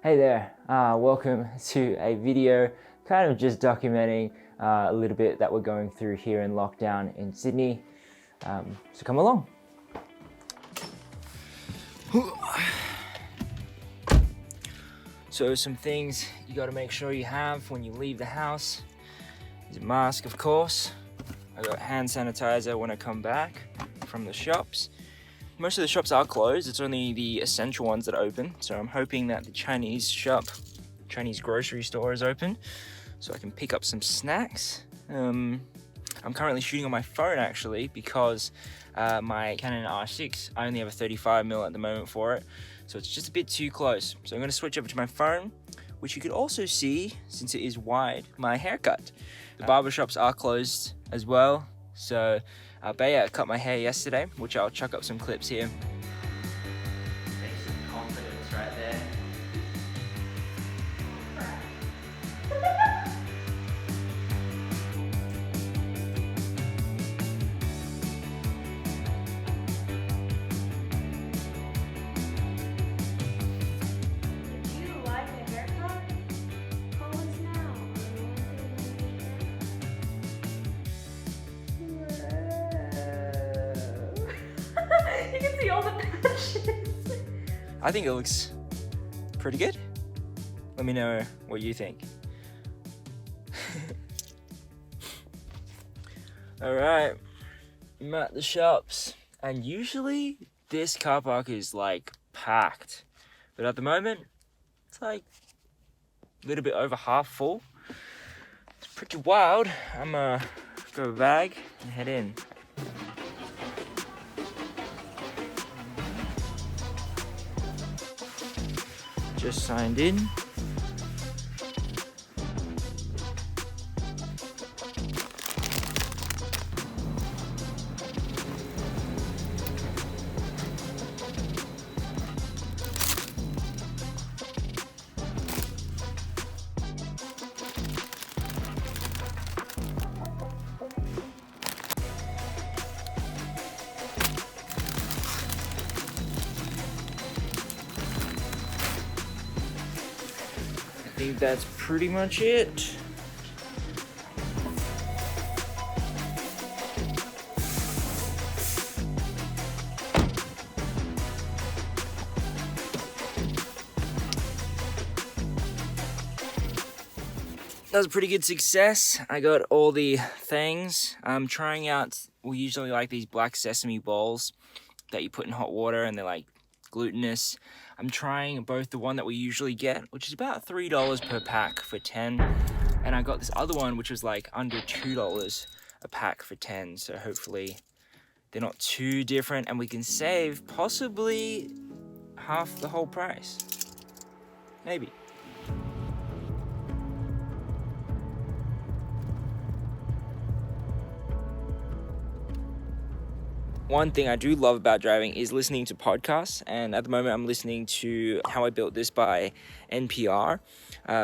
Hey there, welcome to a video kind of just documenting a little bit that we're going through here in lockdown in Sydney. So come along. So some things you got to make sure you have when you leave the house is a mask, of course. I got hand sanitizer when I come back from the shops. Most of the shops are closed. It's only the essential ones that are open. So I'm hoping that the Chinese grocery store is open so I can pick up some snacks. I'm currently shooting on my phone actually because my Canon R6, I only have a 35mm at the moment for it. So it's just a bit too close. So I'm gonna switch over to my phone, which you could also see, since it is wide, my haircut. The barbershops are closed as well. So Bea cut my hair yesterday, which I'll chuck up some clips here. Take some confidence right there. If you like a haircut, call us now. You can see all the patches. I think it looks pretty good. Let me know what you think. All right, I'm at the shops, and usually this car park is like packed, but at the moment it's like a little bit over half full. It's pretty wild. I'm gonna grab a bag and head in. Just signed in. I think that's pretty much it. That was a pretty good success. I got all the things. I'm trying out, we usually like these black sesame balls that you put in hot water and they're like glutinous. I'm trying both the one that we usually get, which is about $3 per pack for 10. And I got this other one, which was like under $2 a pack for 10. So hopefully they're not too different and we can save possibly half the whole price. Maybe. One thing I do love about driving is listening to podcasts, and at the moment I'm listening to How I Built This by NPR.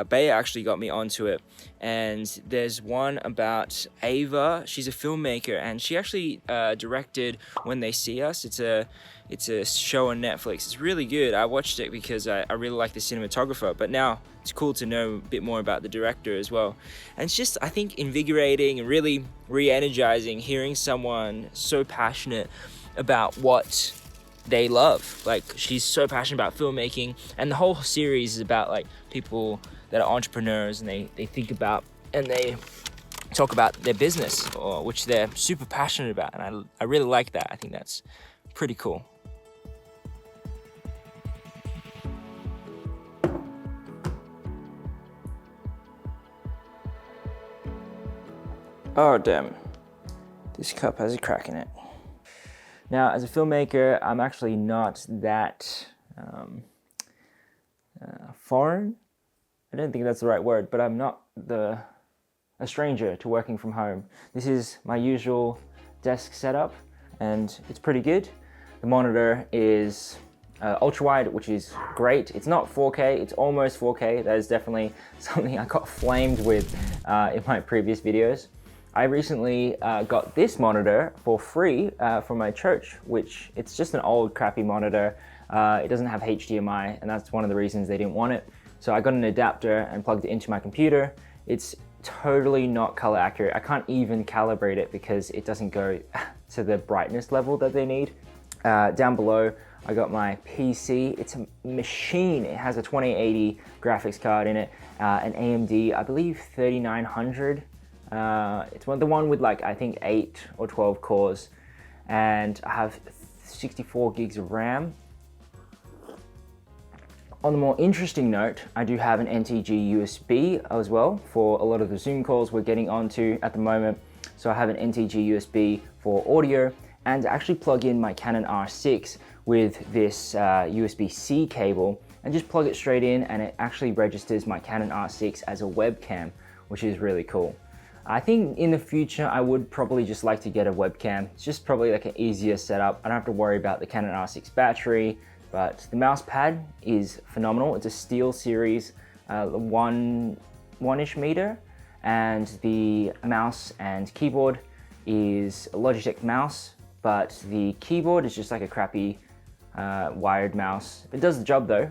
Bea actually got me onto it, and there's one about Ava. She's a filmmaker, and she actually directed When They See Us. It's a show on Netflix. It's really good. I watched it because I really like the cinematographer, but now it's cool to know a bit more about the director as well. And it's just, I think, invigorating and really re-energizing hearing someone so passionate about what they love. Like, she's so passionate about filmmaking, and the whole series is about like people that are entrepreneurs, and they think about and they talk about their business, or which they're super passionate about, and I really like that. I think that's pretty cool. Oh damn, this cup has a crack in it. Now, as a filmmaker, I'm actually not that foreign. I don't think that's the right word, but I'm not a stranger to working from home. This is my usual desk setup, and it's pretty good. The monitor is ultra wide, which is great. It's not 4K, it's almost 4K. That is definitely something I got flamed with in my previous videos. I recently got this monitor for free from my church, which it's just an old crappy monitor. It doesn't have HDMI, and that's one of the reasons they didn't want it. So I got an adapter and plugged it into my computer. It's totally not color accurate. I can't even calibrate it because it doesn't go to the brightness level that they need. Down below, I got my PC. It's a machine. It has a 2080 graphics card in it, an AMD, I believe 3900. It's the one with like, I think 8 or 12 cores, and I have 64 gigs of RAM. On the more interesting note, I do have an NTG USB as well for a lot of the Zoom calls we're getting onto at the moment. So I have an NTG USB for audio, and actually plug in my Canon R6 with this USB-C cable and just plug it straight in, and it actually registers my Canon R6 as a webcam, which is really cool. I think in the future I would probably just like to get a webcam. It's just probably like an easier setup. I don't have to worry about the Canon R6 battery, but the mouse pad is phenomenal. It's a Steel Series 1-ish meter, and the mouse and keyboard is a Logitech mouse, but the keyboard is just like a crappy wired mouse. It does the job though.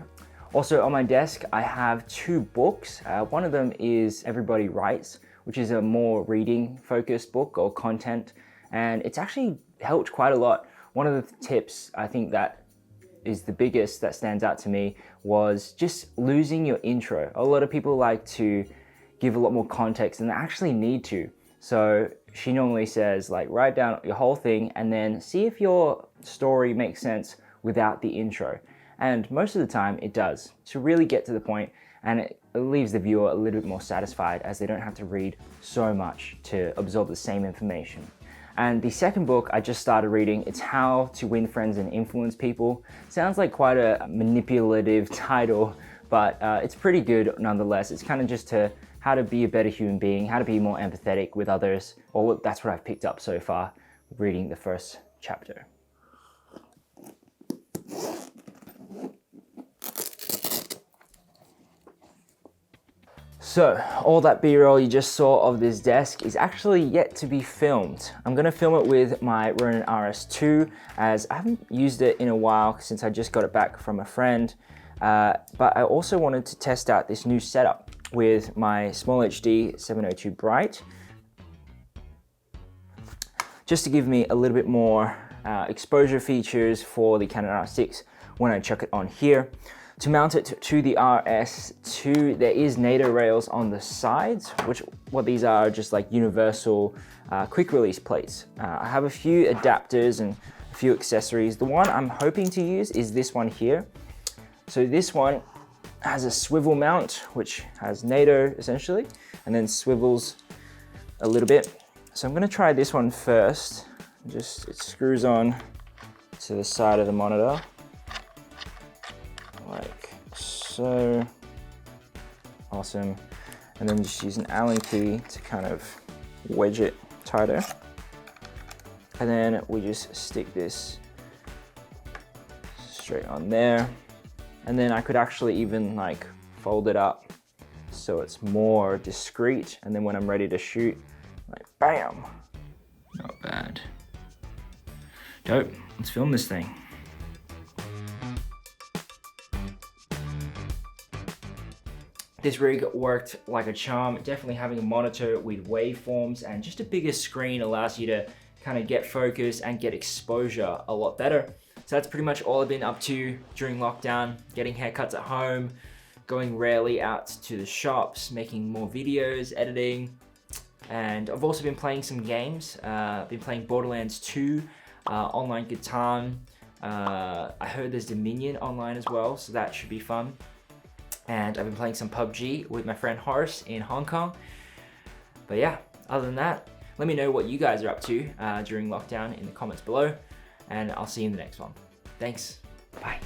Also on my desk, I have 2 books. One of them is Everybody Writes, which is a more reading focused book or content, and it's actually helped quite a lot. One of the tips I think that is the biggest that stands out to me was just losing your intro. A lot of people like to give a lot more context than they actually need to. So she normally says, like, write down your whole thing and then see if your story makes sense without the intro. And most of the time it does, to really get to the point, and it leaves the viewer a little bit more satisfied as they don't have to read so much to absorb the same information. And the second book I just started reading, it's How to Win Friends and Influence People. Sounds like quite a manipulative title, but it's pretty good nonetheless. It's kind of just how to be a better human being, how to be more empathetic with others. Well, that's what I've picked up so far reading the first chapter. So, all that B-roll you just saw of this desk is actually yet to be filmed. I'm gonna film it with my Ronin RS2, as I haven't used it in a while since I just got it back from a friend. But I also wanted to test out this new setup with my Small HD 702 Bright, just to give me a little bit more exposure features for the Canon R6 when I chuck it on here. To mount it to the RS2, there is NATO rails on the sides, which what these are just like universal quick release plates. I have a few adapters and a few accessories. The one I'm hoping to use is this one here. So this one has a swivel mount, which has NATO essentially, and then swivels a little bit. So I'm gonna try this one first. It screws on to the side of the monitor, like so. Awesome. And then just use an Allen key to kind of wedge it tighter. And then we just stick this straight on there. And then I could actually even like fold it up so it's more discreet. And then when I'm ready to shoot, like bam. Not bad. Dope, let's film this thing. This rig worked like a charm. Definitely having a monitor with waveforms and just a bigger screen allows you to kind of get focus and get exposure a lot better. So that's pretty much all I've been up to during lockdown, getting haircuts at home, going rarely out to the shops, making more videos, editing. And I've also been playing some games. I've been playing Borderlands 2, online Catan. I heard there's Dominion online as well, so that should be fun. And I've been playing some PUBG with my friend Horace in Hong Kong. But yeah, other than that, let me know what you guys are up to during lockdown in the comments below, and I'll see you in the next one. Thanks, bye.